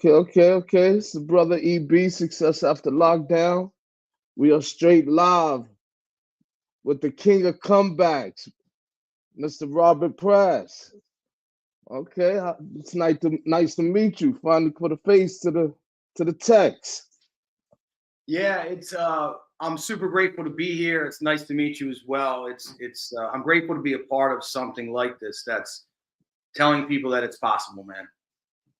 Okay. It's the brother EB, Success After Lockdown. We are straight live with the king of comebacks, Mr. Robert Prasch. Okay, it's nice to meet you. Finally put a face to the text. Yeah, it's I'm super grateful to be here. It's nice to meet you as well. It's I'm grateful to be a part of something like this that's telling people that it's possible, man.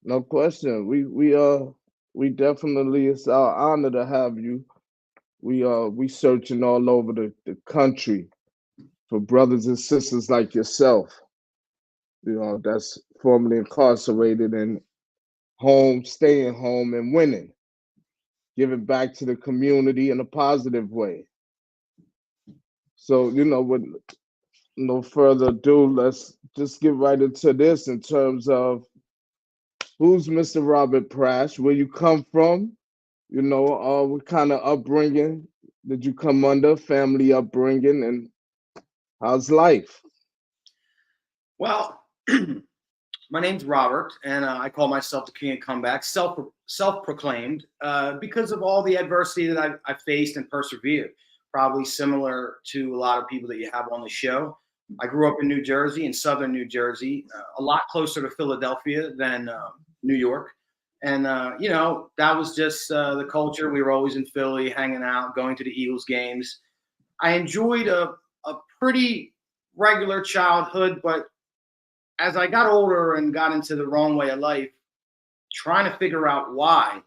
No question. We definitely, it's our honor to have you. We searching all over the country for brothers and sisters like yourself, that's formerly incarcerated and home, staying home and winning, giving back to the community in a positive way. So, with no further ado, let's just get right into this in terms of who's Mr. Robert Prasch, where you come from, what kind of upbringing did you come under, family upbringing, and how's life? Well, my name's Robert, and I call myself the King of Comebacks, self-proclaimed, because of all the adversity that I've faced and persevered. Probably similar to a lot of people that you have on the show. I grew up in New Jersey, in southern New Jersey, a lot closer to Philadelphia than New York. And, that was just the culture. We were always in Philly, hanging out, going to the Eagles games. I enjoyed a pretty regular childhood, but as I got older and got into the wrong way of life, trying to figure out why,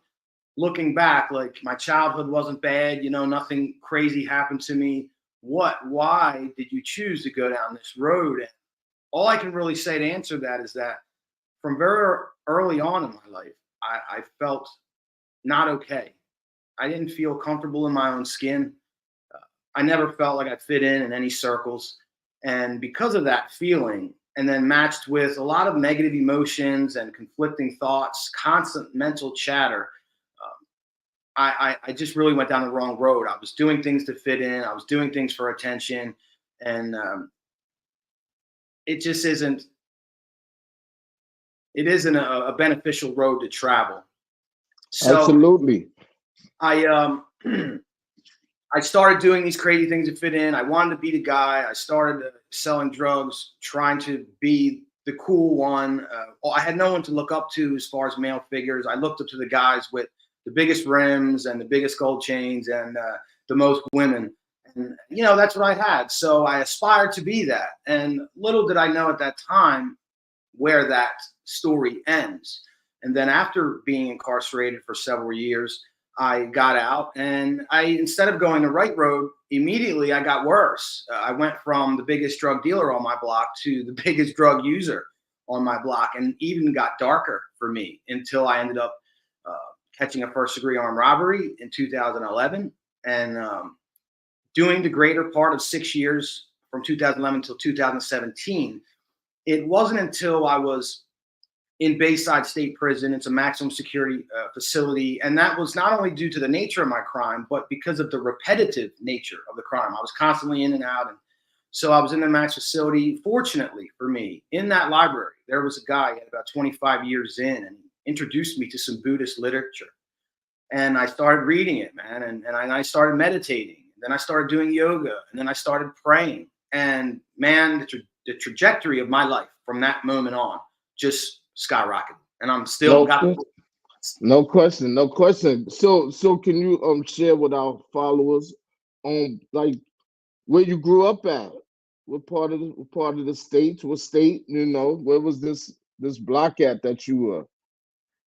looking back, like my childhood wasn't bad, nothing crazy happened to me. Why did you choose to go down this road? And all I can really say to answer that is that from very early on in my life, I felt not okay. I didn't feel comfortable in my own skin. I never felt like I fit in any circles. And because of that feeling, and then matched with a lot of negative emotions and conflicting thoughts, constant mental chatter, I just really went down the wrong road. I was doing things to fit in. I was doing things for attention. And it just isn't a beneficial road to travel. So Absolutely. I I started doing these crazy things to fit in. I wanted to be the guy. I started selling drugs, trying to be the cool one. I had no one to look up to as far as male figures. I looked up to the guys with the biggest rims and the biggest gold chains and the most women. And, that's what I had. So I aspired to be that. And little did I know at that time where that story ends. And then after being incarcerated for several years, I got out, and instead of going the right road, immediately I got worse. I went from the biggest drug dealer on my block to the biggest drug user on my block, and even got darker for me until I ended up catching a first-degree armed robbery in 2011, and doing the greater part of 6 years from 2011 till 2017. It wasn't until I was in Bayside State Prison. It's a maximum security facility. And that was not only due to the nature of my crime, but because of the repetitive nature of the crime. I was constantly in and out. And so I was in the max facility. Fortunately for me, in that library, there was a guy at about 25 years in, and he introduced me to some Buddhist literature. And I started reading it, man. And I started meditating. Then I started doing yoga. And then I started praying. And man, the trajectory of my life from that moment on just skyrocketed, and I'm still no question. So can you share with our followers like where you grew up at? What part of the states? What state? Where was this block at that you were?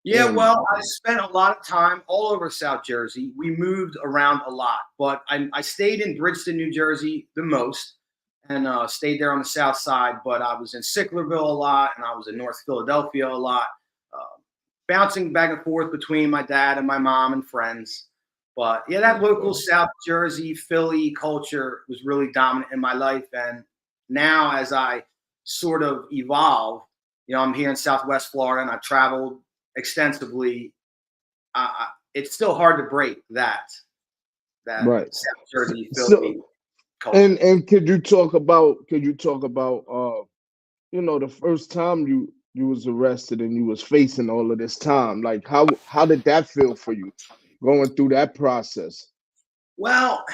Yeah, well, I spent a lot of time all over South Jersey. We moved around a lot, but I stayed in Bridgeton, New Jersey the most, and stayed there on the south side. But I was in Sicklerville a lot, and I was in North Philadelphia a lot, bouncing back and forth between my dad and my mom and friends. But yeah, that local South Jersey, Philly culture was really dominant in my life. And now as I sort of evolve, I'm here in Southwest Florida, and I've traveled extensively. It's still hard to break that right. South Jersey, Philly culture. And could you talk about the first time you was arrested and you was facing all of this time. Like how did that feel for you going through that process? Well,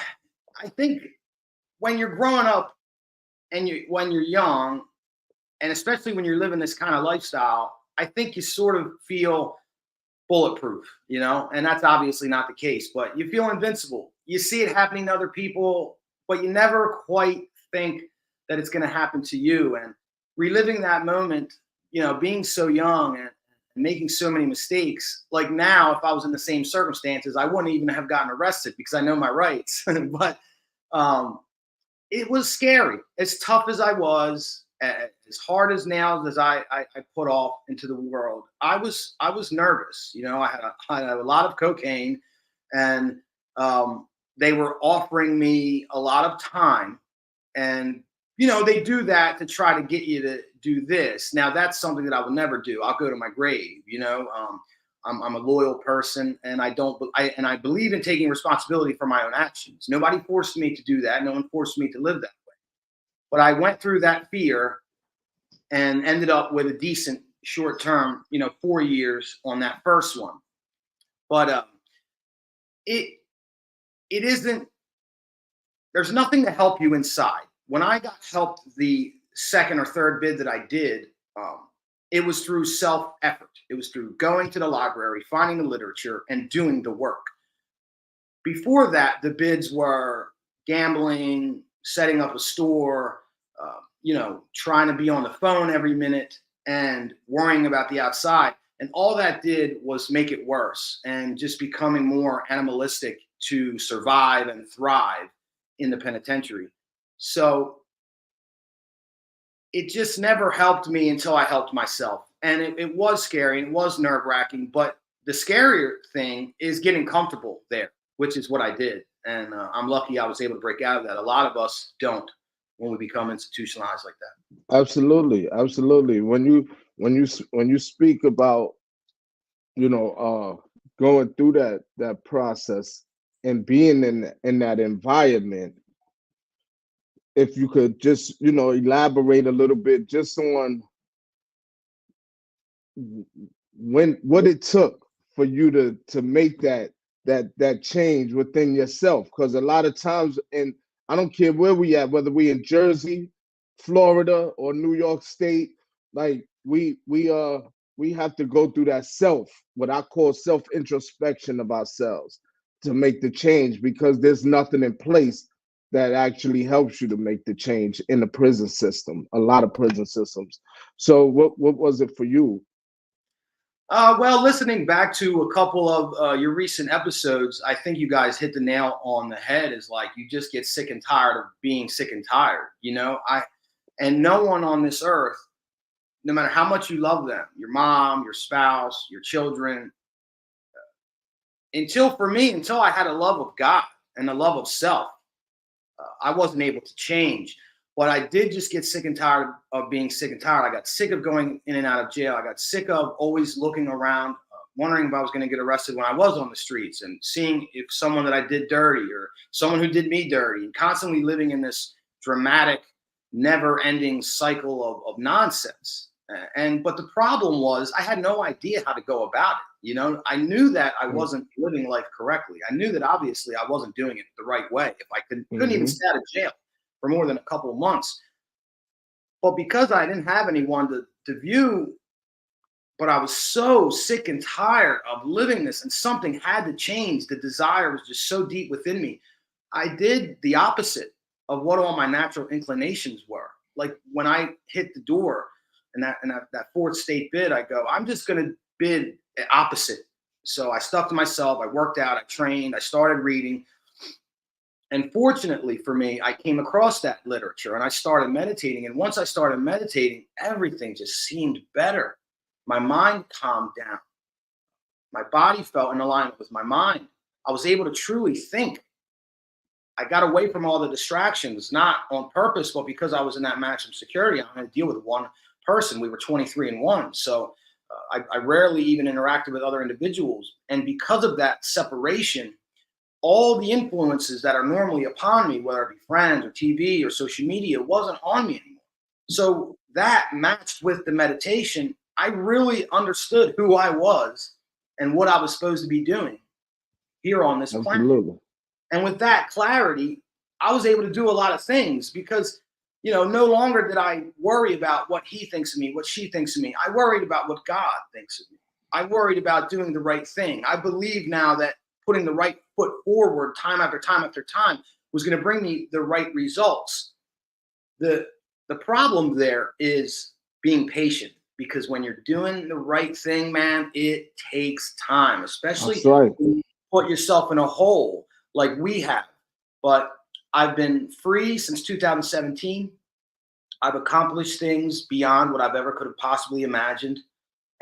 I think when you're growing up and when you're young, and especially when you're living this kind of lifestyle, I think you sort of feel bulletproof, you know, and that's obviously not the case, but you feel invincible. You see it happening to other people, but you never quite think that it's going to happen to you. And reliving that moment, you know, being so young and making so many mistakes, like now, if I was in the same circumstances, I wouldn't even have gotten arrested because I know my rights. But um, it was scary. As tough as I was, as hard as nails as I put off into the world, I was nervous. You know, I had a lot of cocaine, and they were offering me a lot of time, and you know they do that to try to get you to do this. Now that's something that I will never do. I'll go to my grave. You know, I'm a loyal person, and I believe in taking responsibility for my own actions. Nobody forced me to do that. No one forced me to live that way. But I went through that fear and ended up with a decent short term, you know, 4 years on that first one. But it isn't. There's nothing to help you inside. When I got helped the second or third bid that I did, it was through self effort. It was through going to the library, finding the literature, and doing the work. Before that, the bids were gambling, setting up a store, you know, trying to be on the phone every minute and worrying about the outside. And all that did was make it worse and just becoming more animalistic to survive and thrive in the penitentiary. So it just never helped me until I helped myself. And it was scary and it was nerve wracking. But the scarier thing is getting comfortable there, which is what I did. And I'm lucky I was able to break out of that. A lot of us don't when we become institutionalized like that. Absolutely, absolutely. When you speak about, you know, going through that process and being in that environment, if you could just, you know, elaborate a little bit just on what it took for you to make that change within yourself. Because a lot of times, and I don't care where we at, whether we in Jersey, Florida, or New York State, like we have to go through that what I call self introspection of ourselves to make the change, because there's nothing in place that actually helps you to make the change in the prison system, a lot of prison systems. So what was it for you? Well, listening back to a couple of your recent episodes, I think you guys hit the nail on the head. Is like you just get sick and tired of being sick and tired. You know, and no one on this earth, no matter how much you love them, your mom, your spouse, your children, until I had a love of God and a love of self, I wasn't able to change. But I did just get sick and tired of being sick and tired. I got sick of going in and out of jail. I got sick of always looking around, wondering if I was going to get arrested when I was on the streets, and seeing if someone that I did dirty or someone who did me dirty, and constantly living in this dramatic, never-ending cycle of nonsense. But the problem was I had no idea how to go about it. You know, I knew that I wasn't living life correctly. I knew that obviously I wasn't doing it the right way. If I couldn't even stay out of jail for more than a couple of months. But because I didn't have anyone to view, but I was so sick and tired of living this, and something had to change. The desire was just so deep within me. I did the opposite of what all my natural inclinations were. Like when I hit the door and that fourth state bid, I go, I'm just going to bid opposite. So I stuck to myself. I worked out. I trained. I started reading. And fortunately for me, I came across that literature and I started meditating. And once I started meditating, everything just seemed better. My mind calmed down. My body felt in alignment with my mind. I was able to truly think. I got away from all the distractions, not on purpose, but because I was in that maximum security. I'm going to deal with one person. We were 23 and 1. So I rarely even interacted with other individuals. And because of that separation, all the influences that are normally upon me, whether it be friends or TV or social media, wasn't on me anymore. So that matched with the meditation I really understood who I was and what I was supposed to be doing here on this planet. Absolutely. And with that clarity, I was able to do a lot of things because, you know, no longer did I worry about what he thinks of me, what she thinks of me. I worried about what God thinks of me. I worried about doing the right thing. I believe now that putting the right foot forward time after time after time was going to bring me the right results. The problem there is being patient, because when you're doing the right thing, man, it takes time, especially That's right. when you put yourself in a hole like we have. But I've been free since 2017. I've accomplished things beyond what I've ever could have possibly imagined.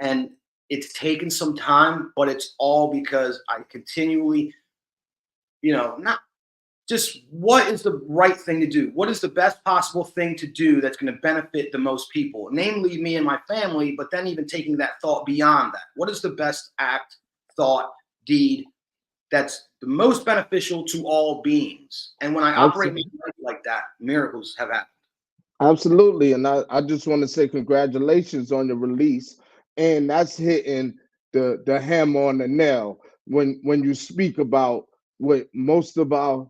And it's taken some time, but it's all because I continually, you know, not just what is the right thing to do? What is the best possible thing to do that's going to benefit the most people, namely me and my family, but then even taking that thought beyond that. What is the best act, thought, deed that's the most beneficial to all beings? And when I operate like that, miracles have happened. Absolutely. And I just want to say congratulations on the release. And that's hitting the hammer on the nail when you speak about what most of our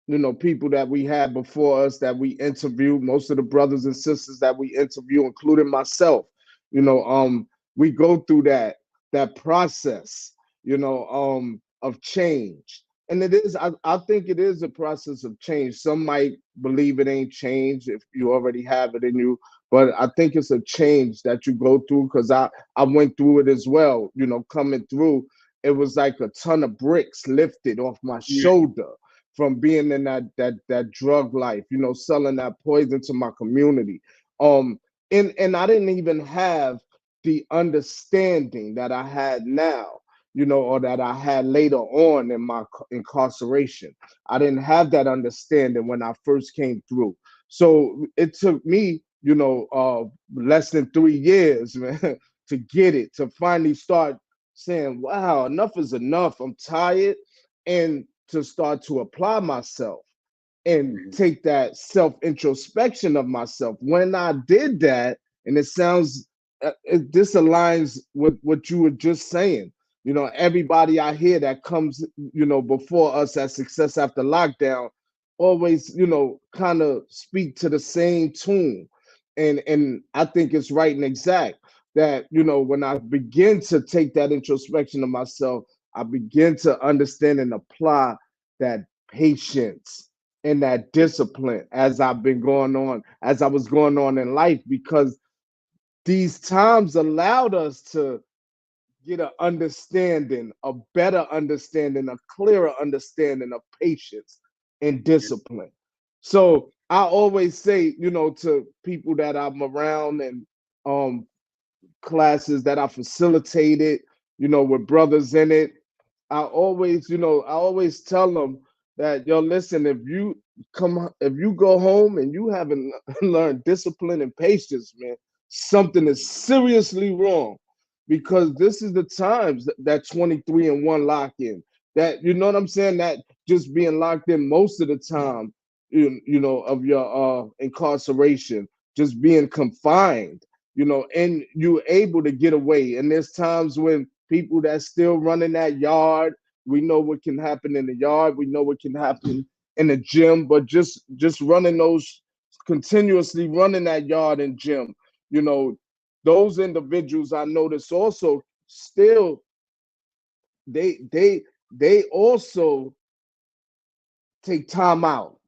you know, people that we had before us that we interview, most of the brothers and sisters that we interview, including myself, you know, we go through that process, you know, of change. And it is, I think it is a process of change. Some might believe it ain't change if you already have it in you, but I think it's a change that you go through, because I went through it as well, you know, coming through. It was like a ton of bricks lifted off my shoulder from being in that drug life, you know, selling that poison to my community. And I didn't even have the understanding that I had now, you know, or that I had later on in my incarceration. I didn't have that understanding when I first came through. So it took me, you know, less than 3 years, man, to get it, to finally start saying, wow, enough is enough. I'm tired. And to start to apply myself and take that self introspection of myself. When I did that, and it sounds, this aligns with what you were just saying. You know, everybody I hear that comes, you know, before us at Success After Lockdown, always, you know, kind of speak to the same tune. And I think it's right and exact that, you know, when I begin to take that introspection of myself, I begin to understand and apply that patience and that discipline as I was going on in life, because these times allowed us to get an understanding, a better understanding, a clearer understanding of patience and discipline. So I always say, you know, to people that I'm around and um classes that I facilitated, you know, with brothers in it, I always tell them that, yo, listen, if you go home and you haven't learned discipline and patience, man, something is seriously wrong, because this is the times that 23 and 1 lock in. That, you know what I'm saying? That just being locked in most of the time, you know, of your incarceration, just being confined, you know, and you're able to get away. And there's times when people that's still running that yard, we know what can happen in the yard, we know what can happen in the gym, but just running those, continuously running that yard and gym, you know, those individuals I notice also still, they also take time out.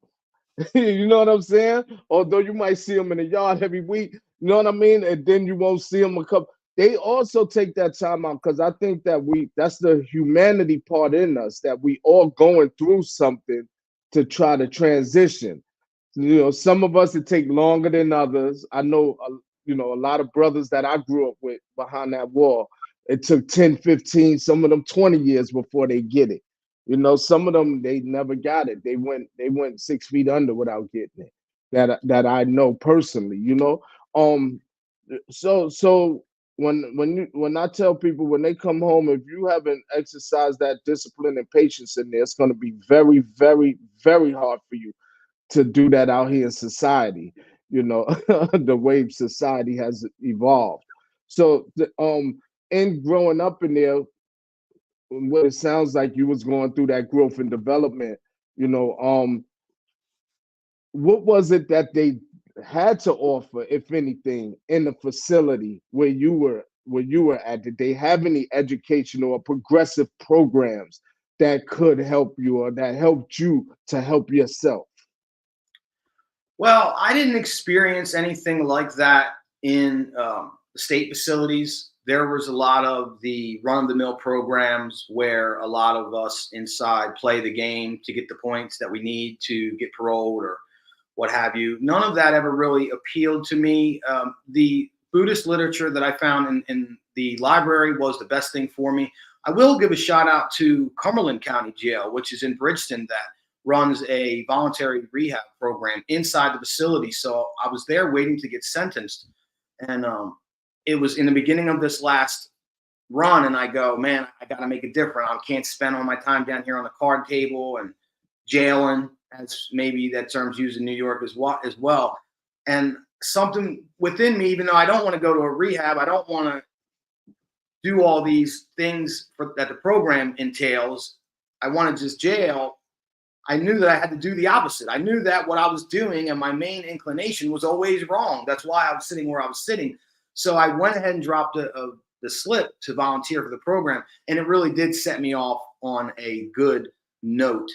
You know what I'm saying? Although you might see them in the yard every week, you know what I mean? And then you won't see them a couple. They also take that time out, because I think that that's the humanity part in us, that we all going through something to try to transition. You know, some of us it take longer than others. I know, you know, a lot of brothers that I grew up with behind that wall. It took 10, 15, some of them 20 years before they get it. You know, some of them they never got it. They went 6 feet under without getting it. That I know personally. You know, um, so when I tell people when they come home, if you haven't exercised that discipline and patience in there, it's going to be very, very, very hard for you to do that out here in society. you know, the way society has evolved. So in growing up in there, what it sounds like you was going through that growth and development, you know, what was it that they had to offer, if anything, in the facility where you were at? Did they have any educational or progressive programs that could help you or that helped you to help yourself? Well, I didn't experience anything like that in the state facilities. There was a lot of the run-of-the-mill programs where a lot of us inside play the game to get the points that we need to get paroled or what have you. None of that ever really appealed to me. The Buddhist literature that I found in the library was the best thing for me. I will give a shout out to Cumberland County Jail, which is in Bridgeton, that runs a voluntary rehab program inside the facility. So I was there waiting to get sentenced. And it was in the beginning of this last run. And I go, man, I got to make a difference. I can't spend all my time down here on the card table and jailing, as maybe that term's used in New York as well. And something within me, even though I don't want to go to a rehab, I don't want to do all these things that the program entails. I want to just jail. I knew that I had to do the opposite. I knew that what I was doing and my main inclination was always wrong. That's why I was sitting where I was sitting. So I went ahead and dropped the slip to volunteer for the program. And it really did set me off on a good note,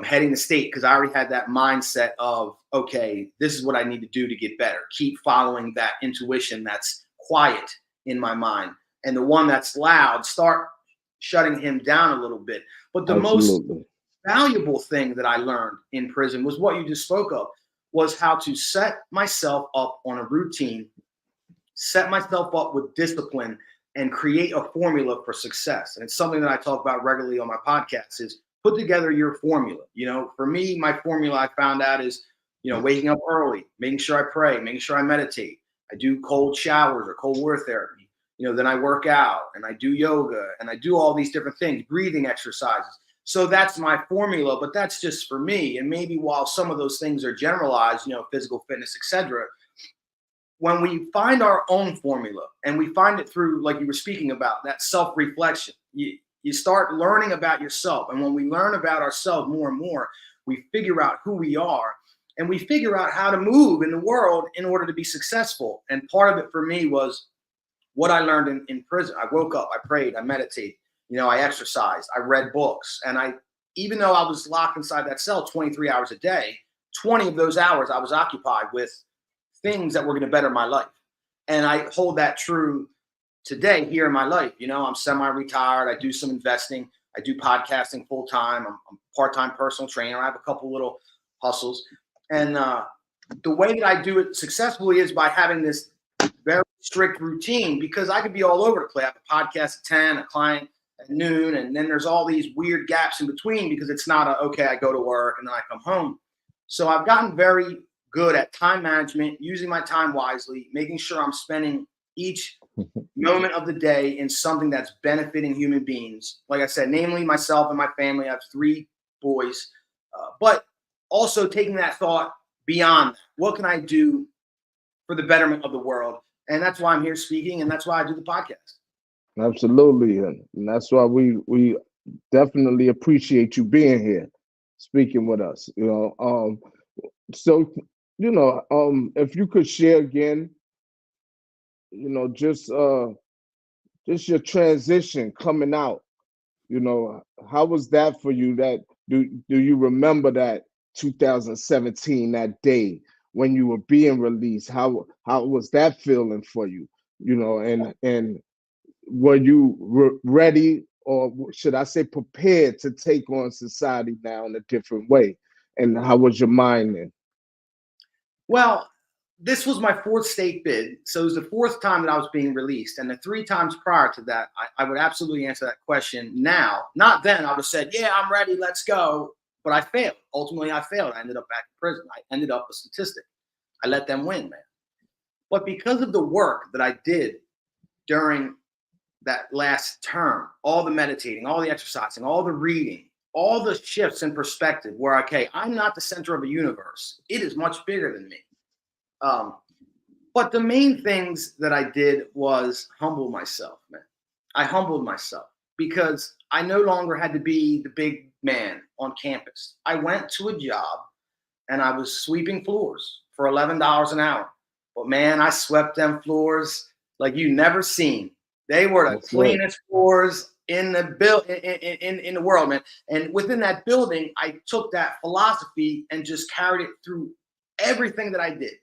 heading the state, because I already had that mindset of, okay, this is what I need to do to get better. Keep following that intuition that's quiet in my mind. And the one that's loud, start shutting him down a little bit. But the most valuable thing that I learned in prison was what you just spoke of, was how to set myself up on a routine, set myself up with discipline, and create a formula for success. And it's something that I talk about regularly on my podcast, is put together your formula. You know, for me, my formula I found out is, you know, waking up early, making sure I pray, making sure I meditate. I do cold showers or cold water therapy. You know, then I work out and I do yoga and I do all these different things, breathing exercises. So that's my formula, but that's just for me. And maybe while some of those things are generalized, you know, physical fitness, etc., when we find our own formula and we find it through, like you were speaking about, that self-reflection, you start learning about yourself. And when we learn about ourselves more and more, we figure out who we are and we figure out how to move in the world in order to be successful. And part of it for me was what I learned in prison. I woke up, I prayed, I meditated, you know, I exercised, I read books. And even though I was locked inside that cell 23 hours a day, 20 of those hours I was occupied with things that were going to better my life. And I hold that true today here in my life. You know, I'm semi-retired. I do some investing. I do podcasting full time. I'm a part-time personal trainer. I have a couple little hustles. And the way that I do it successfully is by having this very strict routine, because I could be all over the place. I have a podcast at 10, a client at noon, and then there's all these weird gaps in between because it's not okay, I go to work and then I come home. So I've gotten very good at time management, using my time wisely, making sure I'm spending each moment of the day in something that's benefiting human beings. Like I said, namely myself and my family. I have 3 boys, but also taking that thought beyond that. What can I do for the betterment of the world? And that's why I'm here speaking, and that's why I do the podcast. Absolutely, and that's why we definitely appreciate you being here, speaking with us. You know, so you know, if you could share again, you know, just your transition coming out. You know, how was that for you? That do you remember that 2017, that day when you were being released? How was that feeling for you? You know, and were you ready, or should I say prepared, to take on society now in a different way? And how was your mind then? Well, this was my 4th state bid. So it was the 4th time that I was being released. And the 3 times prior to that, I would absolutely answer that question now. Not then. I would have said, yeah, I'm ready, let's go. But I failed. Ultimately, I failed. I ended up back in prison. I ended up a statistic. I let them win, man. But because of the work that I did during that last term, all the meditating, all the exercising, all the reading, all the shifts in perspective where, okay, I'm not the center of the universe. It is much bigger than me. But the main things that I did was humble myself, man. I humbled myself because I no longer had to be the big man on campus. I went to a job and I was sweeping floors for $11 an hour. But man, I swept them floors like you never seen. They were the cleanest floors in the in the world, man. And within that building, I took that philosophy and just carried it through everything that I did.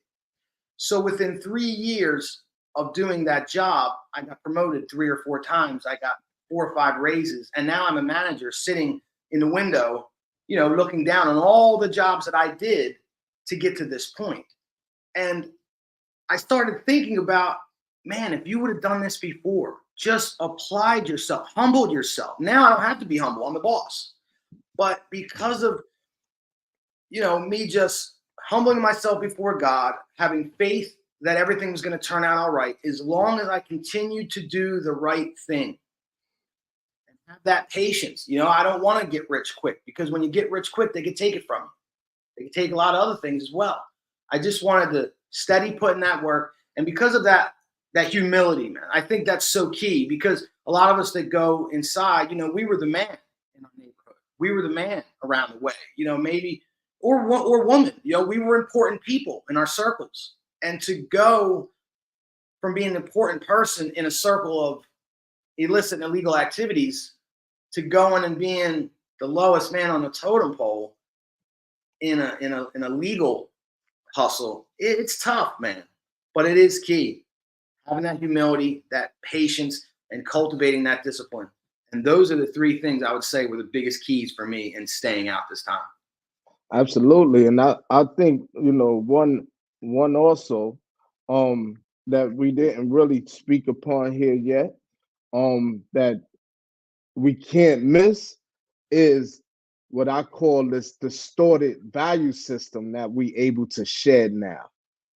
So within 3 years of doing that job, I got promoted 3 or 4 times. I got 4 or 5 raises, and now I'm a manager sitting in the window, looking down on all the jobs that I did to get to this point. And I started thinking about, man, if you would have done this before, just applied yourself, humbled yourself. Now I don't have to be humble. I'm the boss. But because of, me just humbling myself before God, having faith that everything was going to turn out all right, as long as I continued to do the right thing and have that patience. I don't want to get rich quick, because when you get rich quick, they can take it from you. They can take a lot of other things as well. I just wanted to steady put in that work. And because of that humility, man, I think that's so key, because a lot of us that go inside, we were the man in our neighborhood. We were the man around the way, maybe, or woman, we were important people in our circles. And to go from being an important person in a circle of illicit and illegal activities to going and being the lowest man on the totem pole in a legal hustle, it's tough, man. But it is key. Having that humility, that patience, and cultivating that discipline. And those are the 3 things I would say were the biggest keys for me in staying out this time. Absolutely. And I think, one also that we didn't really speak upon here yet, that we can't miss, is what I call this distorted value system that we able to shed now,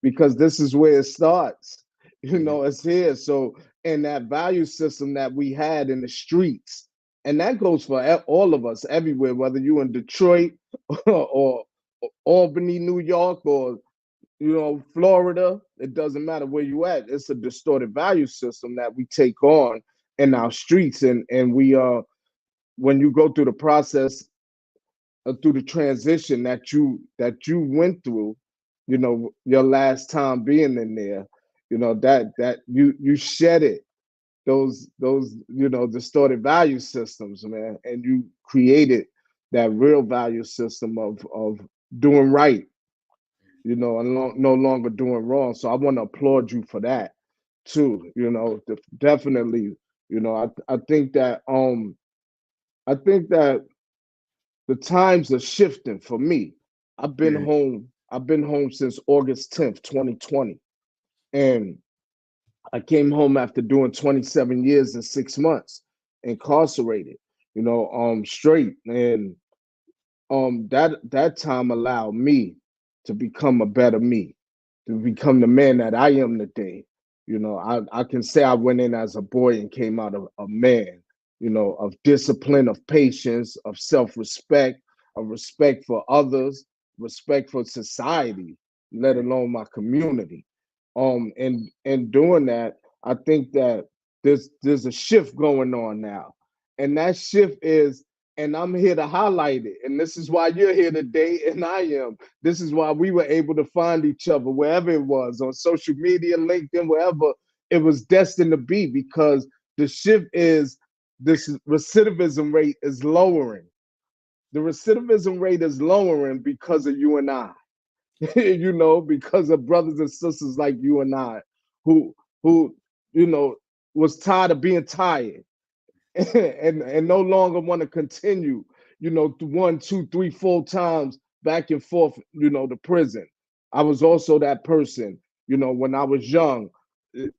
because this is where it starts. It's here. So, and that value system that we had in the streets, and that goes for all of us everywhere, whether you in Detroit or Albany, New York, or Florida, it doesn't matter where you at. It's a distorted value system that we take on in our streets, and we when you go through the process, through the transition that you went through, your last time being in there, that you shed it, those distorted value systems, man, and you created that real value system of doing right, and no longer doing wrong. So I want to applaud you for that too. Definitely. I think that the times are shifting for me. I've been home. I've been home since August 10th, 2020, and I came home after doing 27 years and 6 months incarcerated. Straight, and that time allowed me to become a better me, to become the man that I am today. I can say I went in as a boy and came out a man, of discipline, of patience, of self-respect, of respect for others, respect for society, let alone my community. And doing that, I think that there's a shift going on now. And that shift is, and I'm here to highlight it. And this is why you're here today, and I am. This is why we were able to find each other wherever it was, on social media, LinkedIn, wherever it was destined to be, because the shift is, this recidivism rate is lowering. The recidivism rate is lowering because of you and I, because of brothers and sisters like you and I, who was tired of being tired and no longer want to continue, to 1, 2, 3, 4 times back and forth, to prison. I was also that person, when I was young,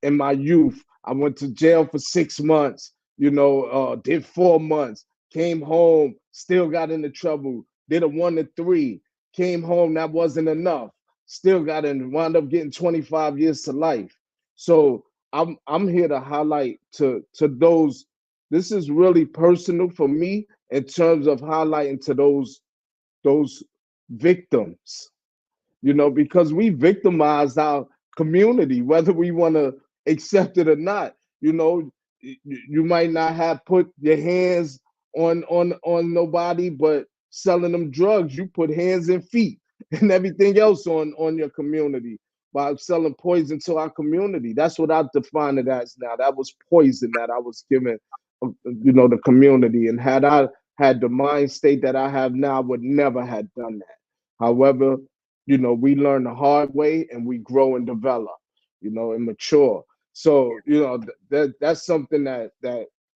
in my youth. I went to jail for 6 months, did 4 months, came home, still got into trouble, did a 1 to 3, came home, that wasn't enough, still got in, wound up getting 25 years to life. So I'm here to highlight to those. This is really personal for me in terms of highlighting to those victims because we victimized our community, whether we want to accept it or not. You might not have put your hands on nobody, but selling them drugs, you put hands and feet and everything else on your community by selling poison to our community. That's what I define it as now. That was poison that I was giving, the community. And had I had the mind state that I have now, I would never have done that. However, we learn the hard way and we grow and develop, and mature. So, that's something that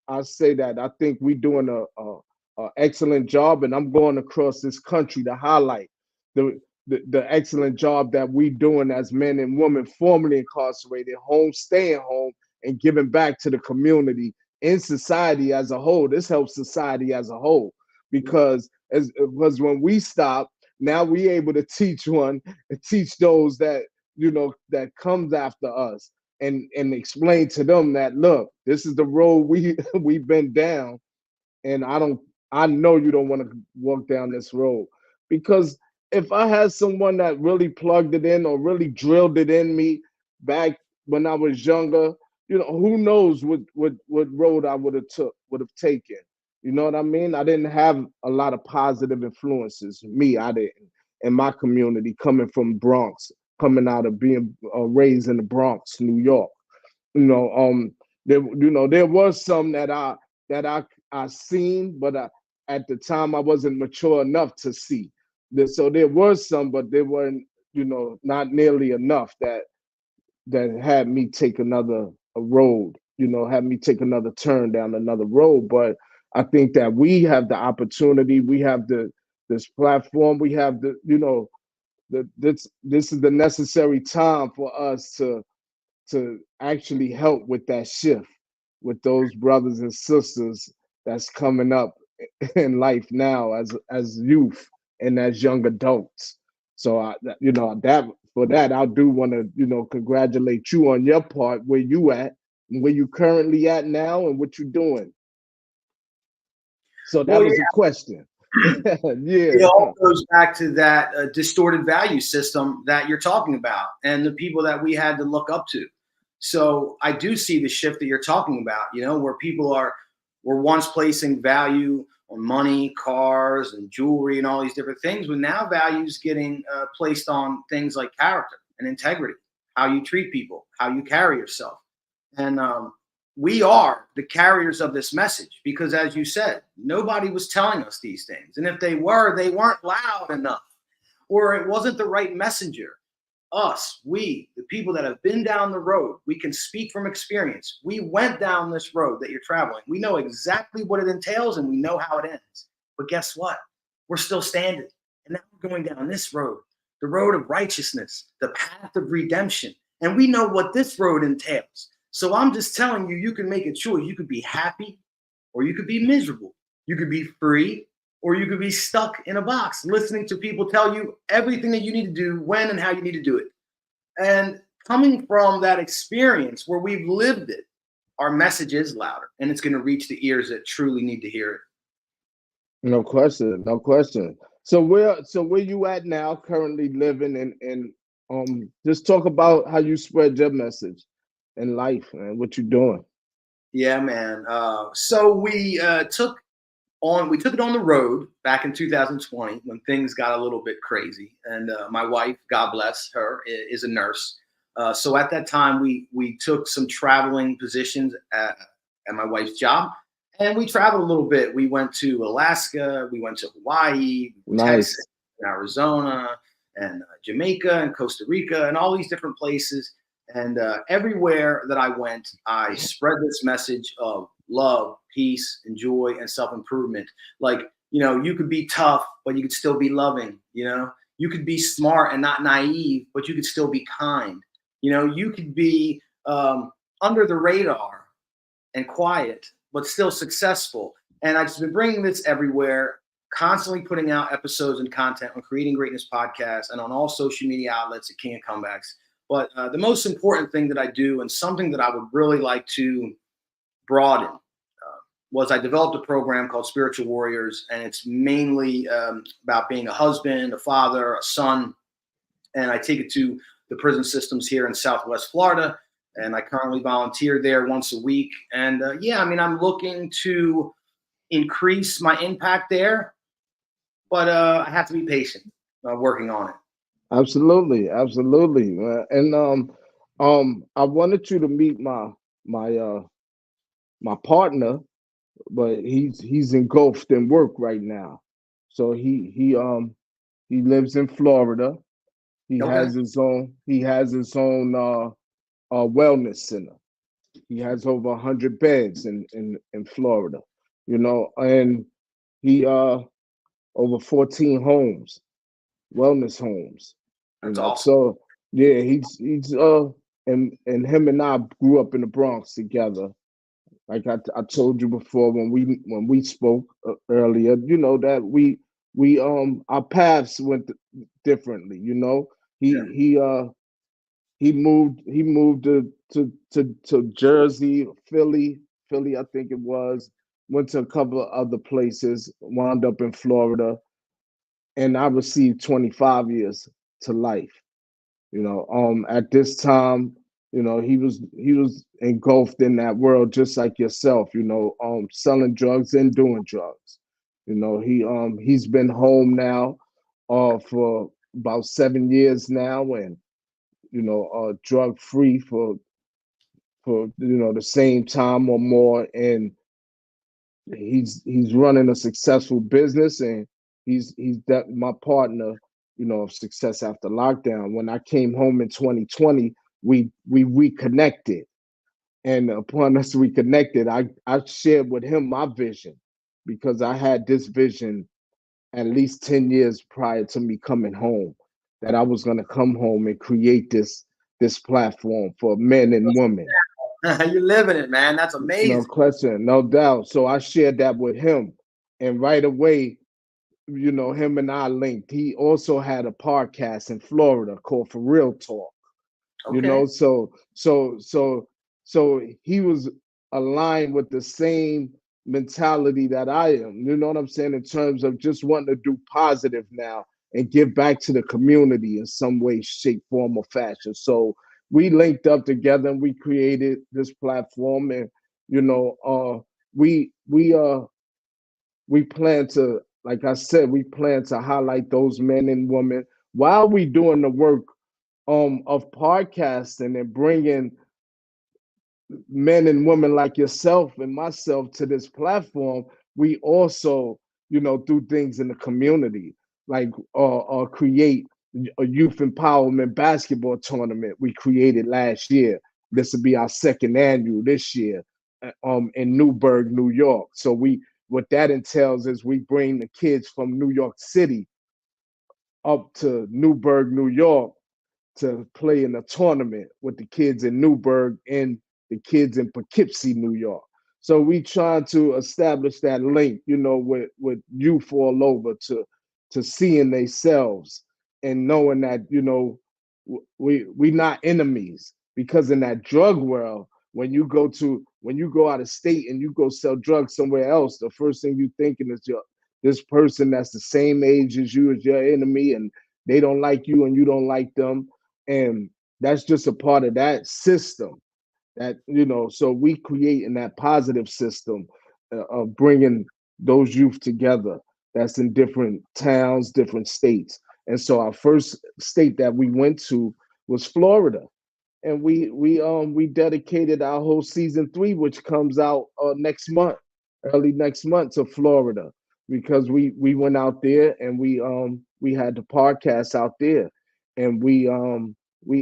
I say that I think we're doing a excellent job, and I'm going across this country to highlight the excellent job that we doing as men and women formerly incarcerated, home, staying home, and giving back to the community in society as a whole. This helps society as a whole because when we stop, now we able to teach and teach those that that comes after us and explain to them that, look, this is the road we've been down, and I know you don't want to walk down this road. Because if I had someone that really plugged it in or really drilled it in me back when I was younger, who knows what road I would have taken. You know what I mean? I didn't have a lot of positive influences. I didn't. In my community, coming from Bronx, coming out of being raised in the Bronx, New York. There was some that I seen, but at the time I wasn't mature enough to see. So there was some, but they weren't, not nearly enough that had me take another road, had me take another turn down another road. But I think that we have the opportunity, we have this platform, we have this is the necessary time for us to actually help with that shift with those brothers and sisters that's coming up in life now as youth and as young adults. So that for that, I do want to congratulate you on your part, where you at and where you currently at now and what you're doing. So that was a question. Yeah. It all goes back to that distorted value system that you're talking about and the people that we had to look up to. So I do see the shift that you're talking about, where people were once placing value on money, cars, and jewelry and all these different things, but now value's getting placed on things like character and integrity, how you treat people, how you carry yourself. And we are the carriers of this message because, as you said, nobody was telling us these things. And if they weren't loud enough, or it wasn't the right messenger. Us, the people that have been down the road, we can speak from experience. We went down this road that you're traveling. We know exactly what it entails and we know how it ends. But guess what? We're still standing. And now we're going down this road, the road of righteousness, the path of redemption. And we know what this road entails. So I'm just telling you, you can make a choice. You could be happy or you could be miserable. You could be free or you could be stuck in a box listening to people tell you everything that you need to do, when and how you need to do it. And coming from that experience where we've lived it, our message is louder and it's going to reach the ears that truly need to hear it. No question. No question. So where you at now, currently living, and just talk about how you spread your message in life and what you're doing. Yeah, man. So we took it on the road back in 2020 when things got a little bit crazy. And my wife, God bless her, is a nurse. So at that time, we took some traveling positions at my wife's job, and we traveled a little bit. We went to Alaska, we went to Hawaii, Nice. Texas, Arizona, and Jamaica, and Costa Rica, and all these different places. And everywhere that I went, I spread this message of love, peace, and joy, and self-improvement. Like, you could be tough, but you could still be loving. You could be smart and not naive, but you could still be kind. You could be under the radar and quiet, but still successful. And I've just been bringing this everywhere, constantly putting out episodes and content on Creating Greatness Podcast and on all social media outlets at Kingacomebakks. But the most important thing that I do, and something that I would really like to broaden, was I developed a program called Spiritual Warriors, and it's mainly about being a husband, a father, a son, and I take it to the prison systems here in Southwest Florida. And I currently volunteer there once a week. And yeah, I mean, I'm looking to increase my impact there, but I have to be patient, working on it. Absolutely, absolutely. And I wanted you to meet my my partner, but he's engulfed in work right now. So he lives in Florida. Okay. He has his own wellness center. He has over 100 beds in Florida, you know, and he over 14 homes, wellness homes, you That's know. awesome. So yeah, he's and him and I grew up in the Bronx together. Like I told you before when we spoke earlier, you know that we our paths went differently. You know, Yeah. he moved to Jersey, Philly, I think it was. Went to a couple of other places, wound up in Florida, and I received 25 years to life. You know, at this time, you know, he was engulfed in that world just like yourself, you know, selling drugs and doing drugs. You know, he's been home now for about 7 years now, and you know, drug free for you know the same time or more, and he's running a successful business, and he's that my partner, you know, of success after lockdown. When I came home in 2020, we reconnected, and upon us reconnected, I shared with him my vision, because I had this vision at least 10 years prior to me coming home, that I was going to come home and create this platform for men and women. You're living it, man. That's No amazing. question, no doubt. So I shared that with him, and right away, you know, him and I linked. He also had a podcast in Florida called For Real Talk. You Okay. know, so he was aligned with the same mentality that I am. You know what I'm saying? In terms of just wanting to do positive now and give back to the community in some way, shape, form, or fashion. So we linked up together and we created this platform, and you know, we we uh we plan to, like I said, we plan to highlight those men and women while we doing the work of podcasting and bringing men and women like yourself and myself to this platform. We also, you know, do things in the community, like create a youth empowerment basketball tournament we created last year. This will be our second annual this year, in Newburgh, New York. So what that entails is we bring the kids from New York City up to Newburgh, New York, to play in a tournament with the kids in Newburgh and the kids in Poughkeepsie, New York. So we trying to establish that link, you know, with youth all over to seeing themselves and knowing that, you know, we not enemies, because in that drug world, when you go out of state and you go sell drugs somewhere else, the first thing you thinking is this person that's the same age as you is your enemy, and they don't like you and you don't like them, and that's just a part of that system, that you know. So we creating that positive system of bringing those youth together, that's in different towns, different states. And so our first state that we went to was Florida, and we dedicated our whole season 3, which comes out next month, early next month, to Florida, because we went out there and we had the podcast out there, and we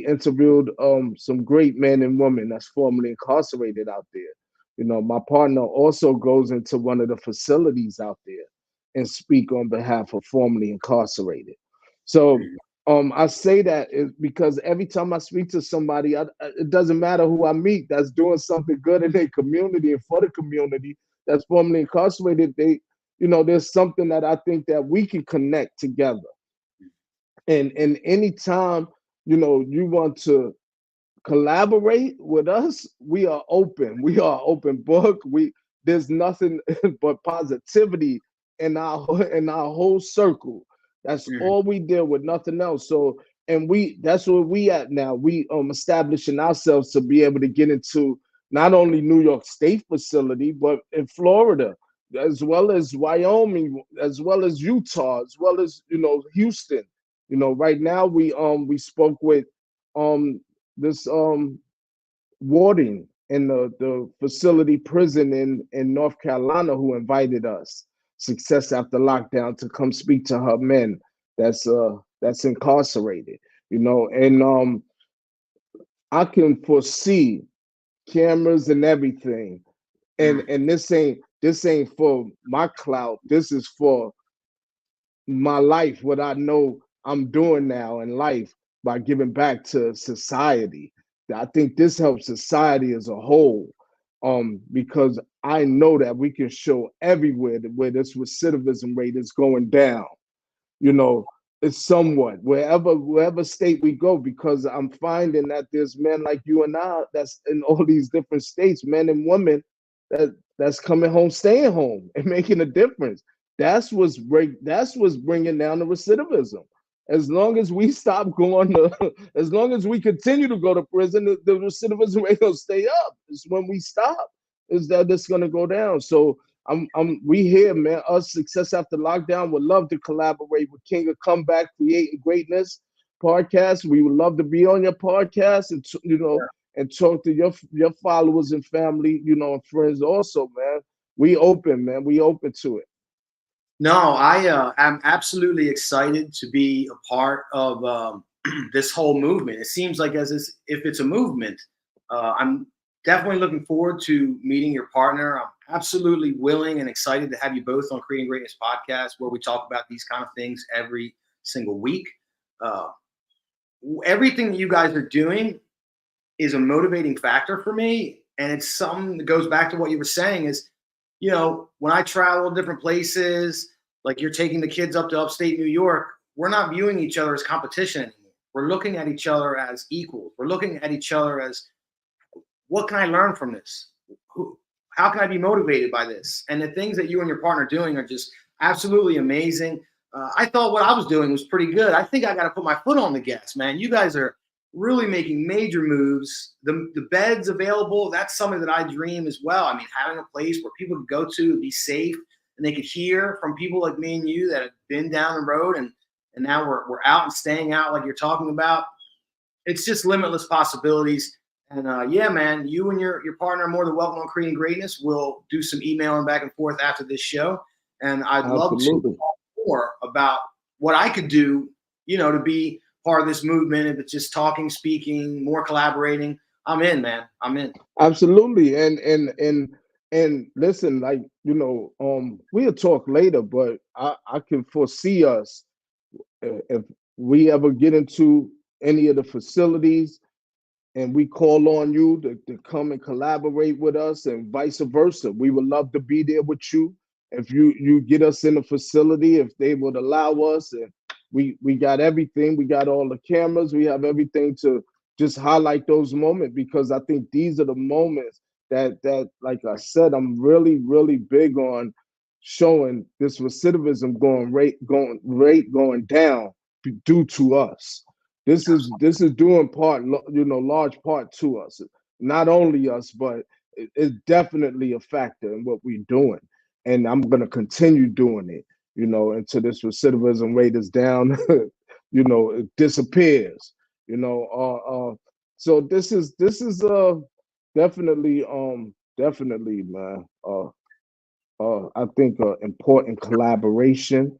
interviewed some great men and women that's formerly incarcerated out there. You know, my partner also goes into one of the facilities out there and speak on behalf of formerly incarcerated. So I say that is because every time I speak to somebody, it doesn't matter who I meet that's doing something good in their community and for the community that's formerly incarcerated. You know, there's something that I think that we can connect together. And anytime, you know, you want to collaborate with us, we are open. We are open book. There's nothing but positivity in our whole circle. That's Mhm. all we deal with, nothing else. So and that's where we at now. We establishing ourselves to be able to get into not only New York State facility, but in Florida, as well as Wyoming, as well as Utah, as well as Houston. Right now we spoke with this warden in the facility prison in North Carolina who invited us, Success After Lockdown, to come speak to her men that's incarcerated. And I can foresee cameras and everything. And this ain't for my clout. This is for my life, what I know I'm doing now in life by giving back to society. I think this helps society as a whole, because I know that we can show everywhere where this recidivism rate is going down. you know, it's somewhat wherever state we go, because I'm finding that there's men like you and I that's in all these different states, men and women that's coming home, staying home, and making a difference. That's what's bringing down the recidivism. As long as we stop going to, as long as we continue to go to prison, the recidivism rate will stay up. It's when we stop is that it's going to go down. So we here, man. Us Success After Lockdown would love to collaborate with Kingacomebakks, Creating Greatness podcast. We would love to be on your podcast and and talk to your followers and family, and friends also, man. We open, man. We open to it. No, I am absolutely excited to be a part of this whole movement. It seems like if it's a movement, I'm definitely looking forward to meeting your partner. I'm absolutely willing and excited to have you both on Creating Greatness podcast, where we talk about these kind of things every single week. Everything that you guys are doing is a motivating factor for me. And it's something that goes back to what you were saying is, when I travel different places, like you're taking the kids up to upstate New York, we're not viewing each other as competition anymore. We're looking at each other as equals. We're looking at each other as, what can I learn from this? How can I be motivated by this? And the things that you and your partner are doing are just absolutely amazing. I thought what I was doing was pretty good. I think I got to put my foot on the gas, man. You guys are really making major moves. The beds available, that's something that I dream as well. I mean, having a place where people could go to and be safe, and they could hear from people like me and you that have been down the road, and now we're out and staying out like you're talking about. It's just limitless possibilities. And yeah, man, you and your partner are more than welcome on Creating Greatness. We'll do some emailing back and forth after this show. And I'd love to talk more about what I could do, to be part of this movement. If it's just talking, speaking, more collaborating, I'm in, man. I'm in. Absolutely. And listen, like, we'll talk later, but I can foresee us, if we ever get into any of the facilities and we call on you to come and collaborate with us, and vice versa. We would love to be there with you. If you get us in the facility, if they would allow us, and we got everything. We got all the cameras. We have everything to just highlight those moments, because I think these are the moments that like I said, I'm really, really big on showing this recidivism going down due to us. This is doing large part to us, not only us, but it's definitely a factor in what we're doing, and I'm gonna continue doing it, until this recidivism rate is down, it disappears, so this is definitely man, I think important collaboration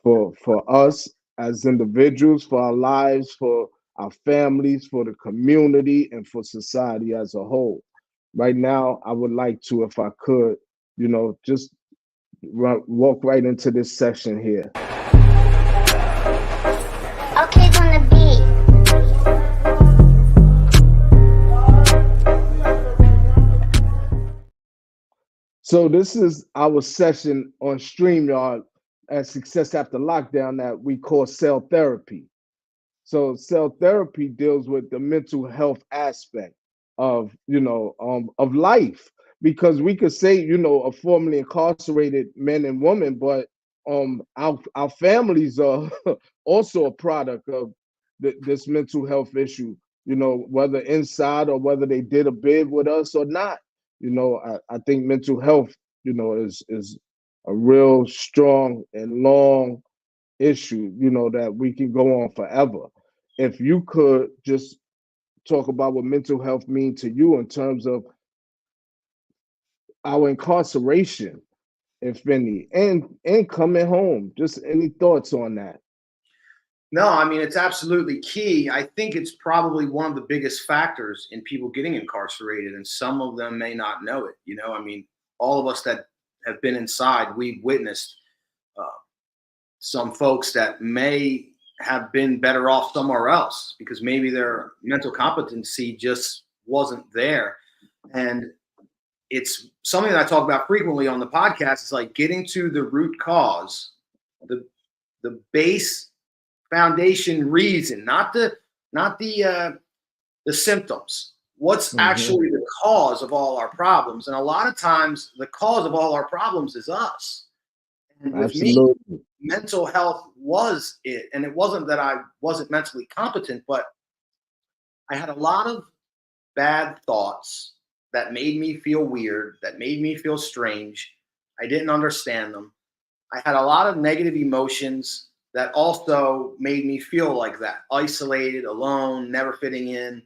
for us as individuals, for our lives, for our families, for the community, and for society as a whole. Right now, I would like to, if I could, just walk right into this session here. Okay, on the beat. So this is our session on StreamYard at Success After Lockdown that we call cell therapy. So cell therapy deals with the mental health aspect of of life, because we could say a formerly incarcerated men and women, but our families are also a product this mental health issue, you know, whether inside or whether they did a bid with us or not. You know, I think mental health, you know, is a real strong and long issue, you know, that we can go on forever. If you could just talk about what mental health means to you in terms of our incarceration, if any, and coming home. Just any thoughts on that? No, I mean, it's absolutely key. I think it's probably one of the biggest factors in people getting incarcerated, and some of them may not know it. You know, I mean, all of us that have been inside, we've witnessed uh, some folks that may have been better off somewhere else because maybe their mental competency just wasn't there. And it's something that I talk about frequently on the podcast. It's like getting to the root cause, the base foundation reason, not the symptoms. What's actually the cause of all our problems? And a lot of times the cause of all our problems is us. And with Absolutely. me, mental health was it. And it wasn't that I wasn't mentally competent, but I had a lot of bad thoughts that made me feel weird, that made me feel strange. I didn't understand them. I had a lot of negative emotions that also made me feel like that, isolated, alone, never fitting in.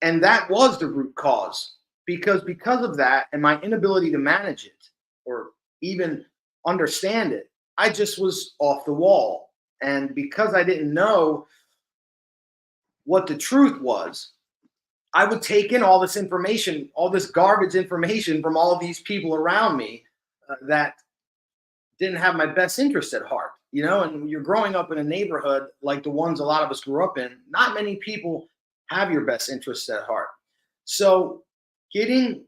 And that was the root cause because of that and my inability to manage it or even understand it, I just was off the wall. And because I didn't know what the truth was, I would take in all this information, all this garbage information from all of these people around me that didn't have my best interest at heart, you know. And you're growing up in a neighborhood like the ones a lot of us grew up in, not many people have your best interests at heart. So getting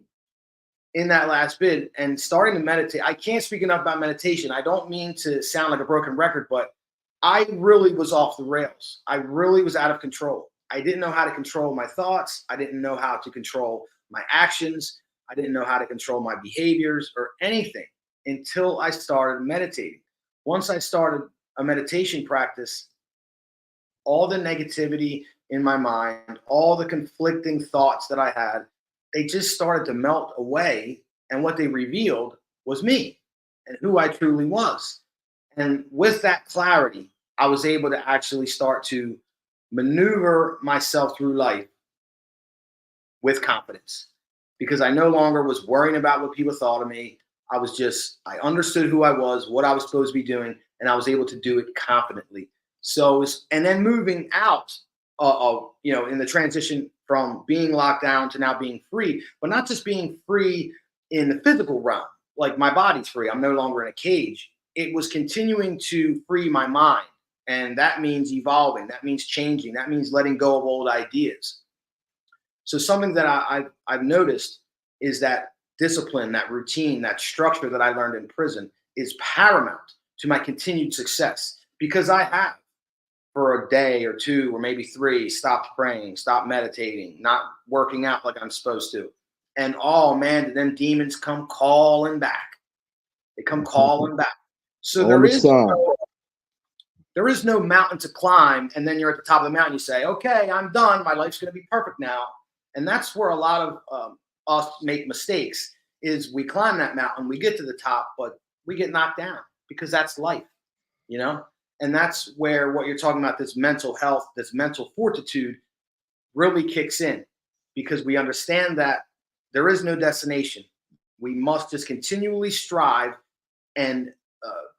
in that last bid and starting to meditate, I can't speak enough about meditation. I don't mean to sound like a broken record, but I really was off the rails. I really was out of control. I didn't know how to control my thoughts. I didn't know how to control my actions. I didn't know how to control my behaviors or anything until I started meditating. Once I started a meditation practice, all the negativity in my mind, all the conflicting thoughts that I had, they just started to melt away. And what they revealed was me and who I truly was. And with that clarity, I was able to actually start to maneuver myself through life with confidence because I no longer was worrying about what people thought of me. I understood who I was, what I was supposed to be doing, and I was able to do it confidently. So, and then moving out, in the transition from being locked down to now being free, but not just being free in the physical realm, like my body's free. I'm no longer in a cage. It was continuing to free my mind. And that means evolving. That means changing. That means letting go of old ideas. So something that I've noticed is that discipline, that routine, that structure that I learned in prison is paramount to my continued success because I have, for a day or two or maybe three, stopped praying, stopped meditating, not working out like I'm supposed to. And oh man, then demons come calling back. They come calling back. So there is no mountain to climb, and then you're at the top of the mountain. You say, "Okay, I'm done. My life's going to be perfect now." And that's where a lot of us make mistakes. Is we climb that mountain, we get to the top, but we get knocked down because that's life, you know. And that's where what you're talking about, this mental health, this mental fortitude, really kicks in because we understand that there is no destination. We must just continually strive and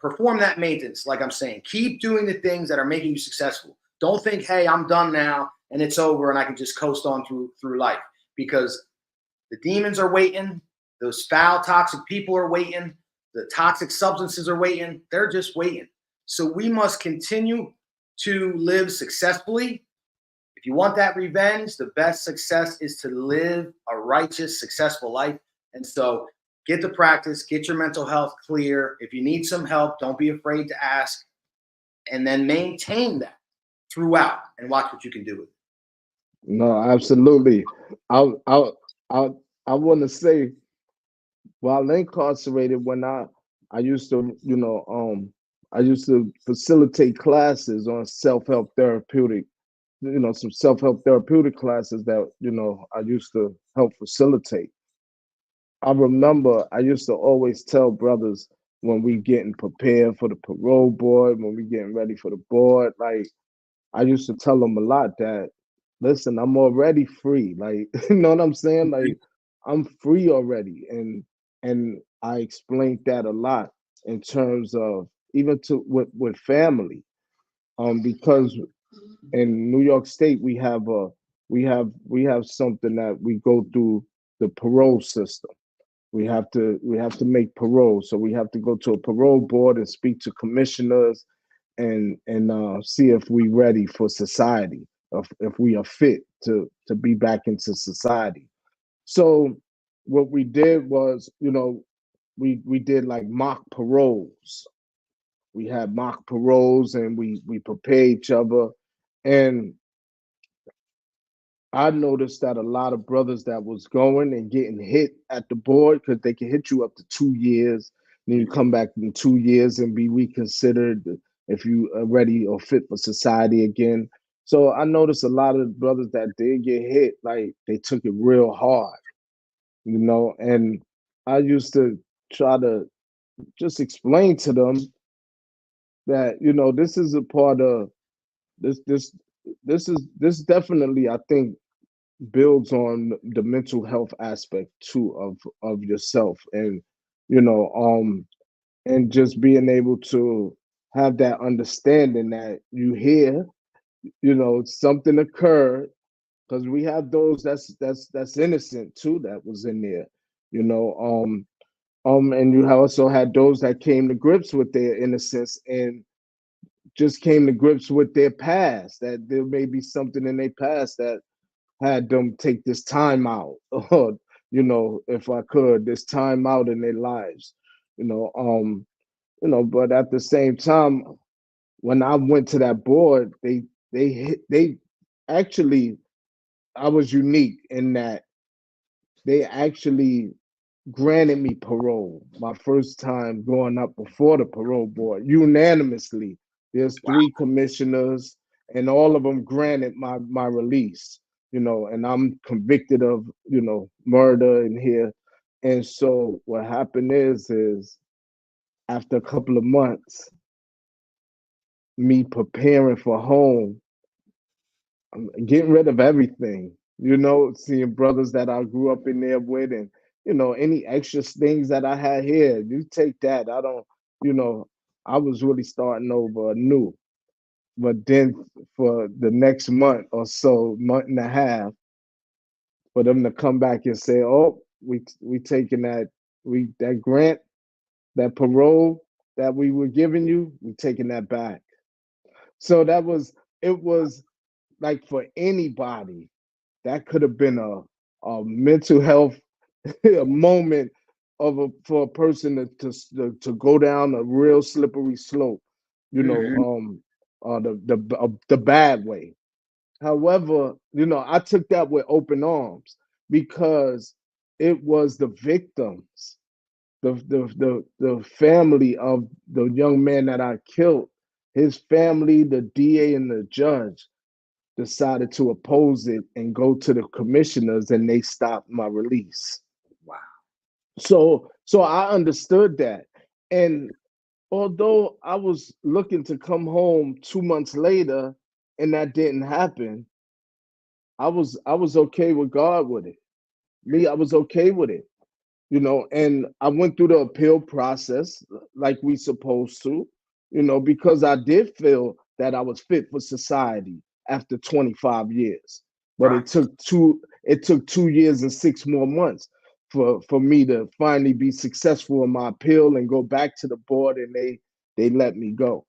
perform that maintenance. Like I'm saying, keep doing the things that are making you successful. Don't think, hey, I'm done now and it's over and I can just coast on through life because the demons are waiting. Those foul, toxic people are waiting. The toxic substances are waiting. They're just waiting. So we must continue to live successfully. If you want that revenge, the best success is to live a righteous, successful life. And so get the practice, get your mental health clear. If you need some help, don't be afraid to ask, and then maintain that throughout and watch what you can do with it. No, absolutely. I want to say, while incarcerated, when I used to, I used to facilitate classes on self-help therapeutic, some self-help therapeutic classes that, I used to help facilitate. I remember I used to always tell brothers when we getting prepared for the parole board, when we getting ready for the board, like I used to tell them a lot that, listen, I'm already free. Like, you know what I'm saying? Like, I'm free already. And I explained that a lot in terms of even to with family. Because in New York State we have something that we go through the parole system. We have to make parole. So we have to go to a parole board and speak to commissioners and see if we ready for society, if we are fit to be back into society. So what we did was, we did like mock paroles. We had mock paroles and we prepare each other. And I noticed that a lot of brothers that was going and getting hit at the board, because they can hit you up to 2 years, then you come back in 2 years and be reconsidered if you are ready or fit for society again. So I noticed a lot of brothers that did get hit, like they took it real hard, and I used to try to just explain to them that, this is a part of this definitely, I think, builds on the mental health aspect too of yourself, and you know and just being able to have that understanding that you hear, something occurred, because we have those that's innocent too, that was in there, you know and you also had those that came to grips with their innocence and just came to grips with their past, that there may be something in their past that had them take this time out, or if I could, this time out in their lives, but at the same time, when I went to that board, they actually, I was unique in that they actually granted me parole my first time going up before the parole board unanimously. There's Wow. three commissioners, and all of them granted my release. And I'm convicted of murder in here. And so what happened is after a couple of months, me preparing for home, I'm getting rid of everything, seeing brothers that I grew up in there with, and any extra things that I had here, you take that. I don't, you know, I was really starting over anew. But then for the next month or so, month and a half, for them to come back and say, "Oh, we taking that grant, that parole that we were giving you, we taking that back." So it was like, for anybody, that could have been a mental health a moment for a person to go down a real slippery slope, Mhm. the bad way. However, I took that with open arms, because it was the victims, the family of the young man that I killed, his family, the DA, and the judge decided to oppose it and go to the commissioners, and they stopped my release. Wow. So I understood that. And although I was looking to come home 2 months later and that didn't happen, I was okay with God with it. I was okay with it. And I went through the appeal process like we supposed to, because I did feel that I was fit for society after 25 years. But Right. it took 2 years and 6 more months for me to finally be successful in my appeal and go back to the board, and they let me go.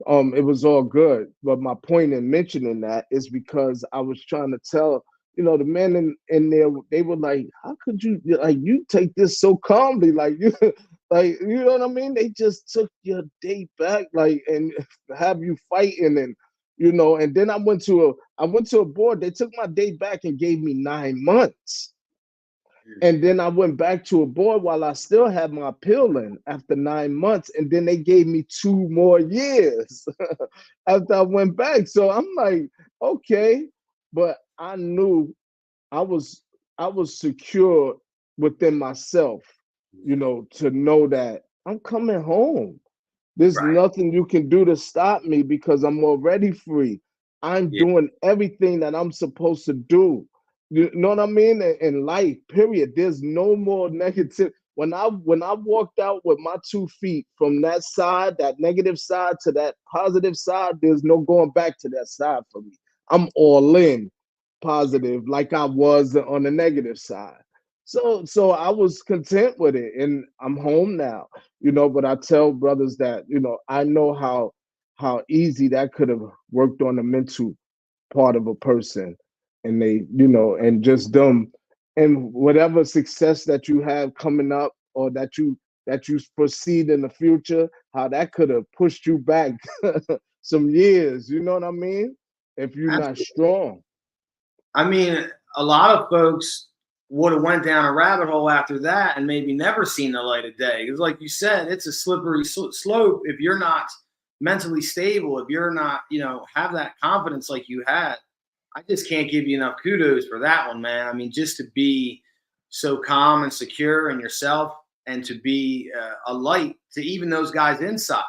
It was all good. But my point in mentioning that is because I was trying to tell, the men in there, they were like, "How could you, like, you take this so calmly? Like, you like, you know what I mean? They just took your day back, like, and have you fighting, and then I went to a board, they took my day back and gave me 9 months." And then I went back to a board while I still had my peeling after 9 months. And then they gave me 2 more years after I went back. So I'm like, okay. But I knew I was secure within myself, to know that I'm coming home. There's Right. nothing you can do to stop me because I'm already free. I'm doing everything that I'm supposed to do. You know what I mean? In life, period. There's no more negative. When I walked out with my 2 feet from that side, that negative side to that positive side, there's no going back to that side for me. I'm all in positive like I was on the negative side. So I was content with it and I'm home now, but I tell brothers that, I know how easy that could have worked on the mental part of a person, and they, and just them, and whatever success that you have coming up or that you proceed in the future, how that could have pushed you back some years, you know what I mean? If you're not strong. I mean, a lot of folks would have went down a rabbit hole after that and maybe never seen the light of day. Because like you said, it's a slippery slope if you're not mentally stable, if you're not, have that confidence like you had. I just can't give you enough kudos for that one, man. I mean, just to be so calm and secure in yourself and to be a light to even those guys inside,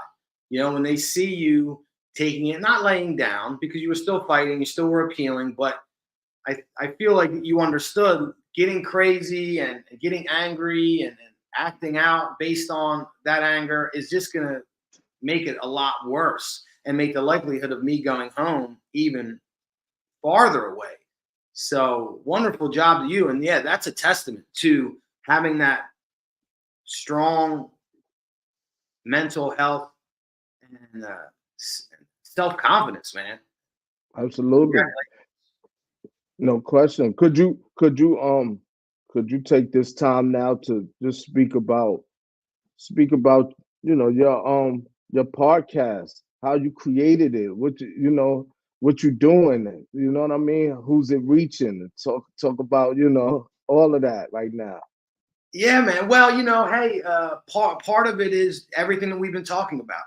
when they see you taking it, not laying down because you were still fighting, you still were appealing, but I feel like you understood getting crazy and getting angry and acting out based on that anger is just going to make it a lot worse and make the likelihood of me going home even farther away. So wonderful job to you. And yeah, that's a testament to having that strong mental health and self-confidence, man. Absolutely. No question. Could you take this time now to just speak about your podcast, how you created it, what you doing, you know what I mean? Who's it reaching? Talk about, all of that right now. Yeah, man. Well, hey, part of it is everything that we've been talking about,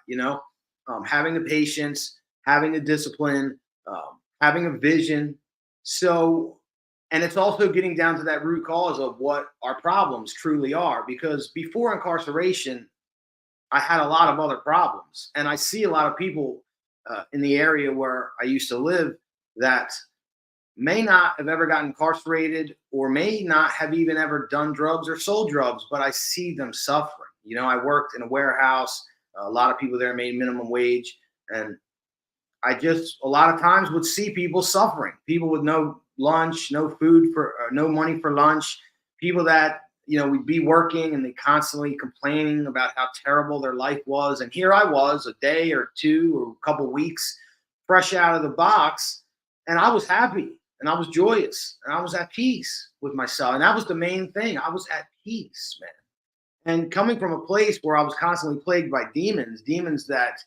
having the patience, having the discipline, having a vision. So, and it's also getting down to that root cause of what our problems truly are. Because before incarceration, I had a lot of other problems. And I see a lot of people in the area where I used to live that may not have ever gotten incarcerated or may not have even ever done drugs or sold drugs, but I see them suffering. I worked in a warehouse. A lot of people there made minimum wage. And I just a lot of times would see people suffering, people with no lunch, no food no money for lunch, people that, we'd be working and they constantly complaining about how terrible their life was. And here I was a day or two or a couple of weeks fresh out of the box. And I was happy and I was joyous and I was at peace with myself. And that was the main thing. I was at peace, man. And coming from a place where I was constantly plagued by demons that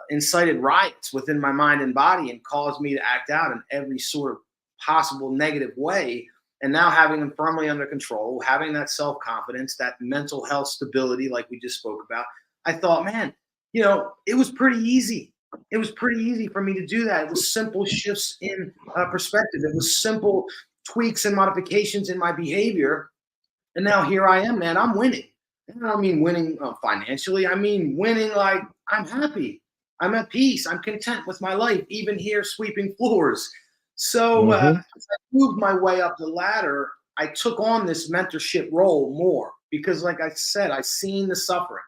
incited riots within my mind and body and caused me to act out in every sort of possible negative way. And now having them firmly under control, having that self-confidence, that mental health stability, like we just spoke about, I thought, man, it was pretty easy. It was pretty easy for me to do that. It was simple shifts in perspective. It was simple tweaks and modifications in my behavior. And now here I am, man, I'm winning. And I don't mean winning financially. I mean winning like I'm happy. I'm at peace. I'm content with my life, even here sweeping floors. So as I moved my way up the ladder, I took on this mentorship role more because, like I said, I seen the suffering.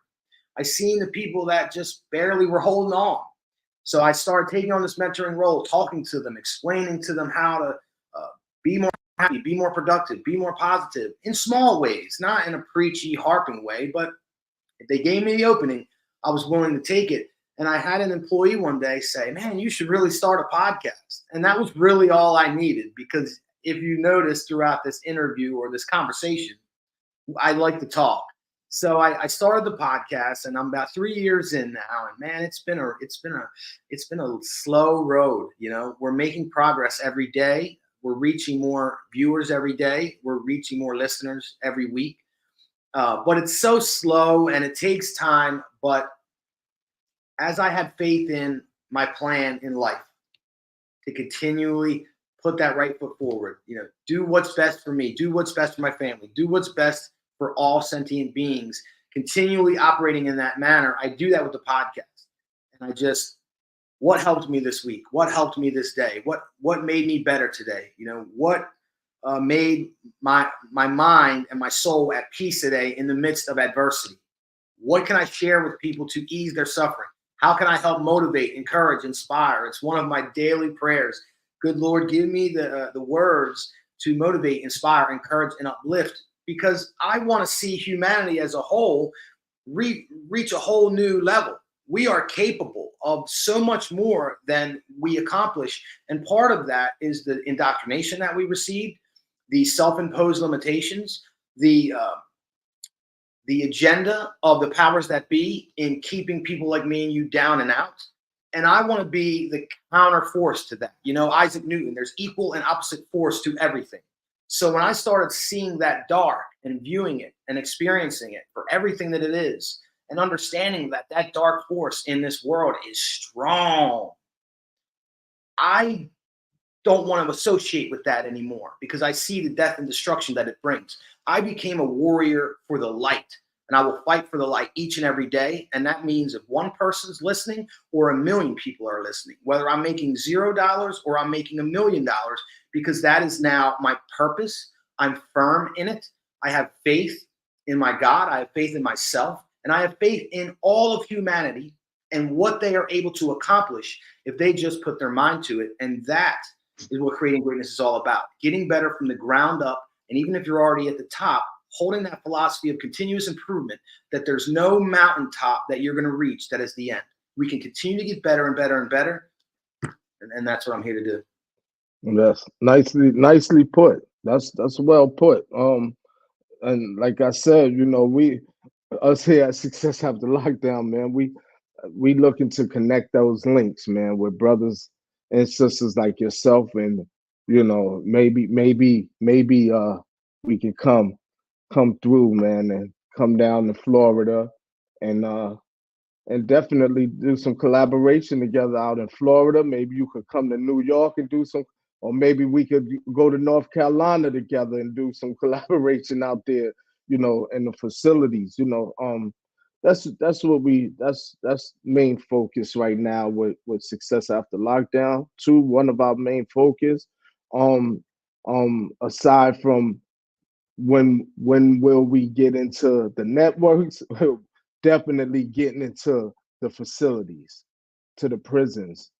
I seen the people that just barely were holding on. So I started taking on this mentoring role, talking to them, explaining to them how to be more happy, be more productive, be more positive in small ways, not in a preachy, harping way. But if they gave me the opening, I was willing to take it. And I had an employee one day say, man, you should really start a podcast. And that was really all I needed, because if you notice throughout this interview or this conversation, I like to talk. So I started the podcast, and I'm about 3 years in now. And man, it's been a slow road. We're making progress every day. We're reaching more viewers every day. We're reaching more listeners every week. But it's so slow and it takes time. But as I have faith in my plan in life to continually put that right foot forward, do what's best for me, do what's best for my family, do what's best for all sentient beings, continually operating in that manner. I do that with the podcast. And what helped me this week? What helped me this day? What made me better today? What made my mind and my soul at peace today in the midst of adversity? What can I share with people to ease their suffering? How can I help motivate, encourage, inspire? It's one of my daily prayers. Good Lord, give me the words to motivate, inspire, encourage, and uplift, because I want to see humanity as a whole reach a whole new level. We are capable of so much more than we accomplish. And part of that is the indoctrination that we received, the self-imposed limitations, the agenda of the powers that be in keeping people like me and you down and out. And I want to be the counter force to that. Isaac Newton, there's equal and opposite force to everything. So when I started seeing that dark and viewing it and experiencing it for everything that it is, and understanding that that dark force in this world is strong, I don't want to associate with that anymore, because I see the death and destruction that it brings. I became a warrior for the light, and I will fight for the light each and every day. And that means if one person's listening or 1 million people are listening, whether I'm making $0 or I'm making $1 million, because that is now my purpose. I'm firm in it. I have faith in my God. I have faith in myself. And I have faith in all of humanity and what they are able to accomplish if they just put their mind to it. And that is what creating greatness is all about. Getting better from the ground up. And even if you're already at the top, holding that philosophy of continuous improvement, that there's no mountaintop that you're going to reach that is the end. We can continue to get better and better and better. And that's what I'm here to do. That's nicely put. That's well put. And like I said, us here at Success After Lockdown, man, we looking to connect those links, man, with brothers and sisters like yourself, and maybe we can come through, man, and come down to Florida and definitely do some collaboration together out in Florida. Maybe you could come to New York and do some, or maybe we could go to North Carolina together and do some collaboration out there, in the facilities. That's main focus right now with Success After Lockdown. One of our main focus, aside from when will we get into the networks, definitely getting into the facilities, to the prisons,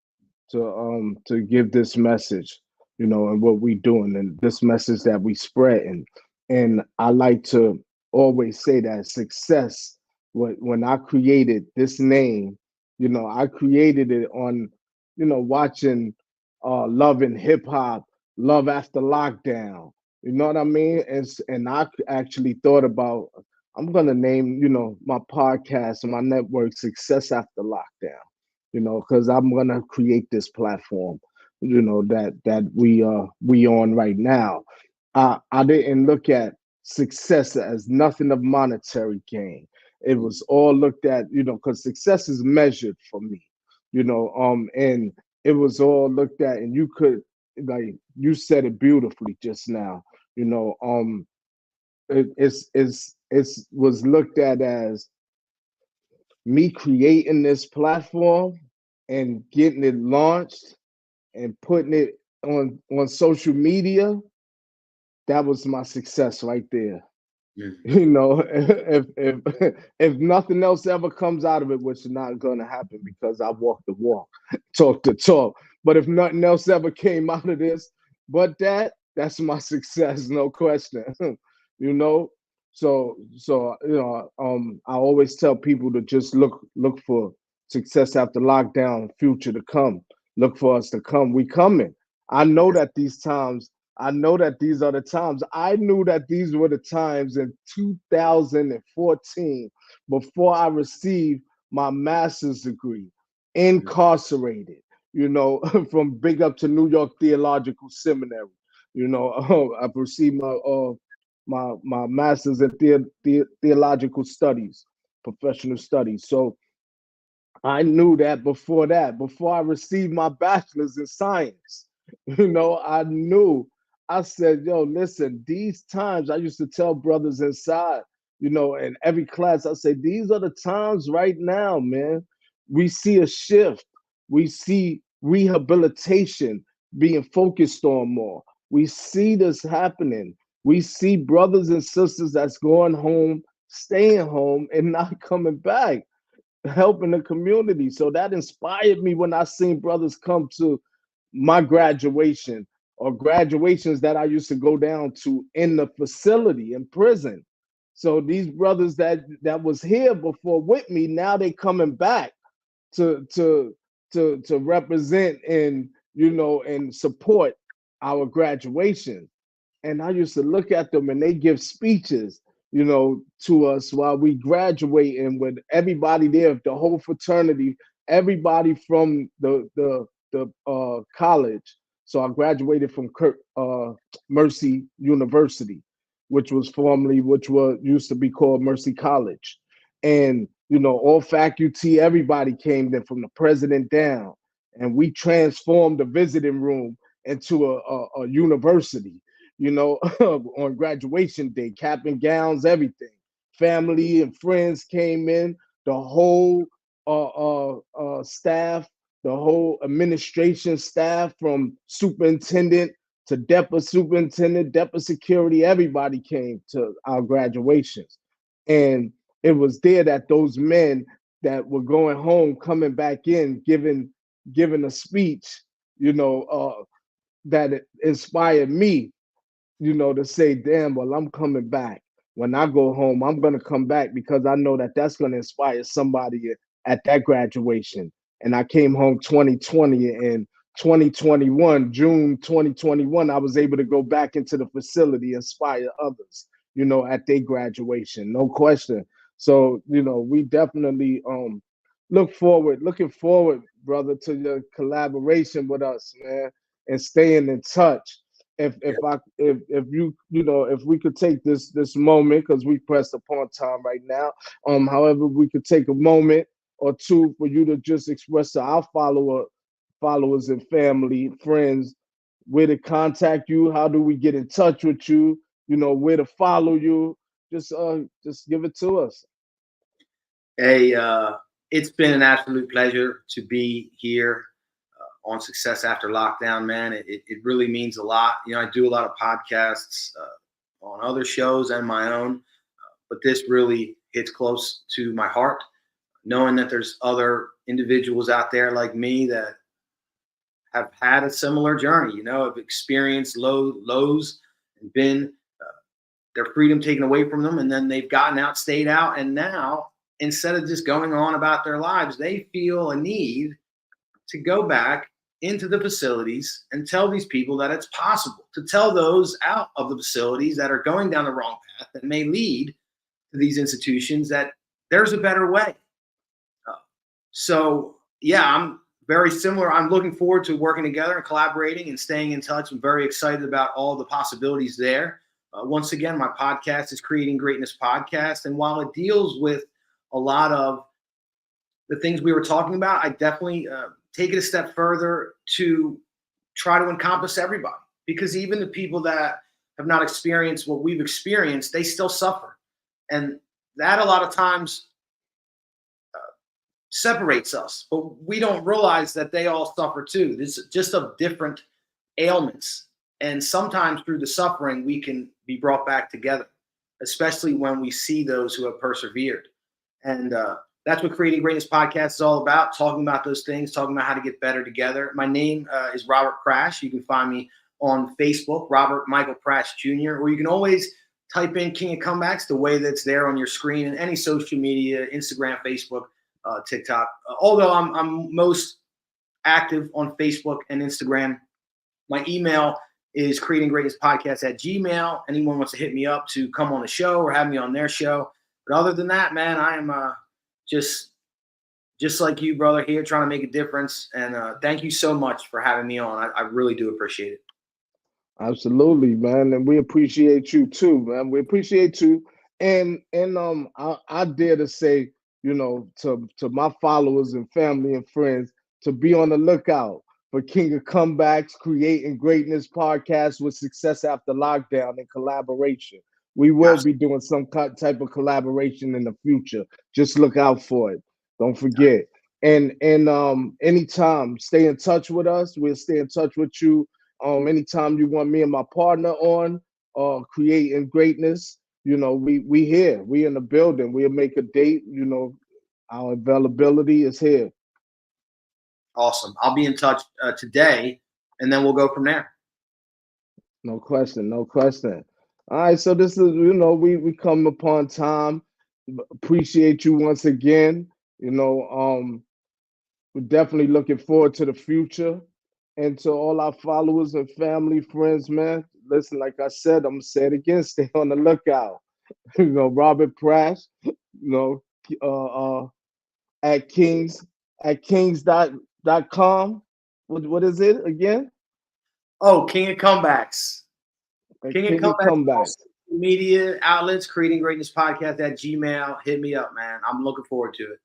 to give this message, and what we doing, and this message that we spreading. And I like to always say that success, when I created this name, I created it on, watching Love and Hip Hop, Love After Lockdown. You know what I mean? And I actually thought about, I'm gonna name, my podcast and my network Success After Lockdown, because I'm gonna create this platform, that we on right now. I didn't look at success as nothing of monetary gain. It was all looked at, because success is measured for me, and it was all looked at, and you could, like you said it beautifully just now, it was looked at as me creating this platform and getting it launched and putting it on social media. That was my success right there. If nothing else ever comes out of it, which is not going to happen because I walk the walk, talk the talk. But if nothing else ever came out of this, but that's my success, no question. So I always tell people to just look for Success After Lockdown, future to come. Look for us to come. We coming. I know that these are the times. I knew that these were the times in 2014, before I received my master's degree, incarcerated, from big up to New York Theological Seminary. You know, I received my master's in theological studies, professional studies. So I knew that, before I received my bachelor's in science, you know, I knew. I said, yo, listen, these times I used to tell brothers inside, you know, in every class, I say, these are the times right now, man. We see a shift. We see rehabilitation being focused on more. We see this happening. We see brothers and sisters that's going home, staying home, and not coming back, helping the community. So that inspired me when I seen brothers come to my graduation or graduations that I used to go down to in the facility in prison. So these brothers that was here before with me, now they coming back to represent and, you know, and support our graduation. And I used to look at them and they give speeches, you know, to us while we graduate, and with everybody there, the whole fraternity, everybody from the college. So I graduated from Mercy University, which was used to be called Mercy College, and you know, all faculty, everybody came there from the president down, and we transformed the visiting room into a university, you know, on graduation day, cap and gowns, everything. Family and friends came in, the whole staff, the whole administration staff, from superintendent to DEPA superintendent, DEPA security, everybody came to our graduations. And it was there that those men that were going home, coming back in, giving a speech, you know, that inspired me, you know, to say, damn, well, I'm coming back. When I go home, I'm going to come back because I know that that's going to inspire somebody at that graduation. And I came home 2020, and 2021, June 2021, I was able to go back into the facility, inspire others, you know, at their graduation, no question. So, you know, we definitely looking forward, brother, to your collaboration with us, man, and staying in touch. If you, you know, if we could take this moment, because we pressed upon time right now, however, we could take a moment or two for you to just express to our followers and family, friends, where to contact you, how do we get in touch with you, you know, where to follow you. Just give it to us. Hey, it's been an absolute pleasure to be here on Success After Lockdown, man. It really means a lot. You know, I do a lot of podcasts on other shows and my own, but this really hits close to my heart, knowing that there's other individuals out there like me that have had a similar journey, you know, have experienced lows and been their freedom taken away from them, and then they've gotten out, stayed out, and now, instead of just going on about their lives, they feel a need to go back into the facilities and tell these people that it's possible, to tell those out of the facilities that are going down the wrong path that may lead to these institutions that there's a better way. So yeah, I'm very similar. I'm looking forward to working together and collaborating and staying in touch. I'm very excited about all the possibilities there. Once again, my podcast is Creating Greatness Podcast. And while it deals with a lot of the things we were talking about, I definitely take it a step further to try to encompass everybody, because even the people that have not experienced what we've experienced, they still suffer. And that a lot of times separates us, but we don't realize that they all suffer too. This is just of different ailments. And sometimes through the suffering, we can be brought back together, especially when we see those who have persevered. And that's what Creating Greatness Podcast is all about, talking about those things, talking about how to get better together. My name is Robert Prasch. You can find me on Facebook, Robert Michael Prasch Jr., or you can always type in Kingacomebakks the way that's there on your screen, and any social media, Instagram, Facebook, TikTok. Although I'm most active on Facebook and Instagram. My email is creatinggreatnesspodcast@gmail. Anyone wants to hit me up to come on the show or have me on their show. But other than that, man, I am just like you, brother, here trying to make a difference. And thank you so much for having me on. I really do appreciate it. Absolutely, man, and we appreciate you too, man. We appreciate you, I dare to say, to my followers and family and friends, to be on the lookout for King of Comebacks, Creating Greatness podcast with Success After Lockdown in collaboration. We will be doing some type of collaboration in the future. Just look out for it. Don't forget. And anytime, stay in touch with us. We'll stay in touch with you. Anytime you want me and my partner on Creating Greatness, we here. We in the building. We'll make a date. Our availability is here. Awesome. I'll be in touch today, and then we'll go from there. No question. No question. All right. So this is, we come upon time. Appreciate you once again. We're definitely looking forward to the future. And to all our followers and family, friends, man, listen, like I said, I'm gonna say it again, stay on the lookout. Robert Prasch, at kings.com. What is it again? Oh, Kingacomebakks. Kingacomebakks. Media outlets, Creating Greatness Podcast at Gmail. Hit me up, man. I'm looking forward to it.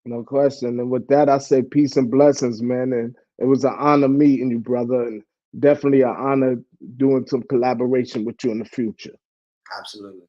No question. And with that, I say peace and blessings, man. And it was an honor meeting you, brother. And definitely an honor doing some collaboration with you in the future. Absolutely.